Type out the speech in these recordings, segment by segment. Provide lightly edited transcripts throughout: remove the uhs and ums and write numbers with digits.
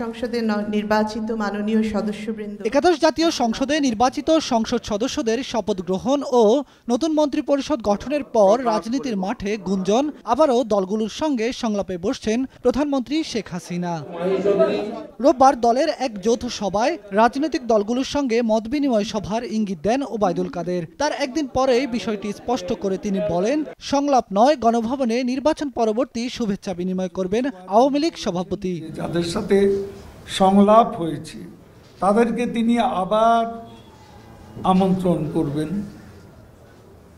সংসদে নির্বাচিত মাননীয় সদস্যবৃন্দ, একাদশ জাতীয় সংসদে নির্বাচিত সংসদ সদস্যদের শপথ গ্রহণ ও নতুন মন্ত্রিপরিষদ গঠনের পর রাজনীতির মাঠে গুঞ্জন, আবারও দলগুলোর সঙ্গে সংলাপে বসছেন প্রধানমন্ত্রী শেখ হাসিনা। রোববার দলের এক যৌথ সভায় রাজনৈতিক দলগুলোর সঙ্গে মতবিনিময় সভার ইঙ্গিত দেন ওবায়দুল কাদের। তার একদিন পরেই বিষয়টি স্পষ্ট করে তিনি বলেন, সংলাপ নয়, গণভবনে নির্বাচন পরবর্তী শুভেচ্ছা বিনিময় করবেন আওয়ামী লীগ সভাপতি। যাদের সাথে সংলাপ হয়েছে তাদেরকে তিনি আবার আমন্ত্রণ করবেন,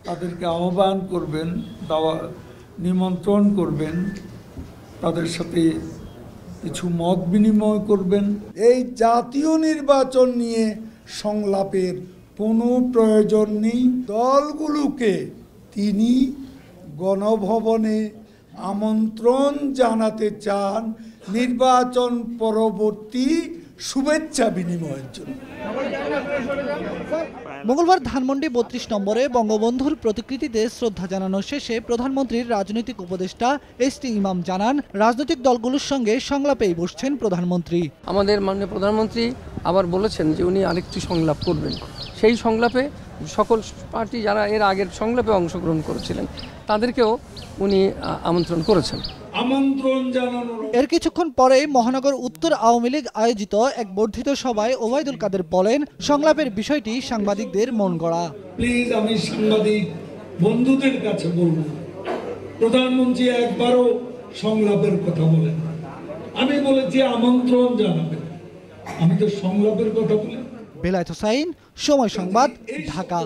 তাদেরকে আহ্বান করবেন, নিমন্ত্রণ করবেন, তাদের সাথে কিছু মত বিনিময় করবেন। এই জাতীয় নির্বাচন নিয়ে সংলাপের কোনো প্রয়োজন নেই। দলগুলোকে তিনি গণভবনে আমন্ত্রণ জানাতে চান নির্বাচন পরবর্তী শুভেচ্ছা বিনিময়ের জন্য। মঙ্গলবার ধানমন্ডি ৩২ নম্বরে বঙ্গবন্ধুর প্রতিকৃতিতে শ্রদ্ধা জানানো শেষে প্রধানমন্ত্রীর রাজনৈতিক উপদেষ্টা এস.টি. ইমাম জানান, রাজনৈতিক দলগুলোর সঙ্গে সংলাপেই বসছেন প্রধানমন্ত্রী। আমাদের মাননীয় প্রধানমন্ত্রী আবার বলেছেন যে উনি আরেকটি সংলাপ করবেন। সেই সংলাপে সকল পার্টি যারা এর আগের সংলাপে অংশগ্রহণ করেছিলেন তাদেরকেও উনি আমন্ত্রণ করেছেন। এর কিছুক্ষণ পরেই মহানগর উত্তর আওয়ামী লীগ আয়োজিত এক বর্ধিত সভায় ওবায়দুল কাদের বলেন, সংলাপের বিষয়টি সাংবাদিকদের মন গড়া। প্লিজ, আমি সাংবাদিক বন্ধুদের কাছে বলব, প্রধানমন্ত্রী একবারও সংলাপের কথা বলেন। আমি বলেছি আমন্ত্রণ জানাবেন, আমি তো সংলাপের কথা বলি। বেলায়েত হোসাইন, সময় সংবাদ, ঢাকা।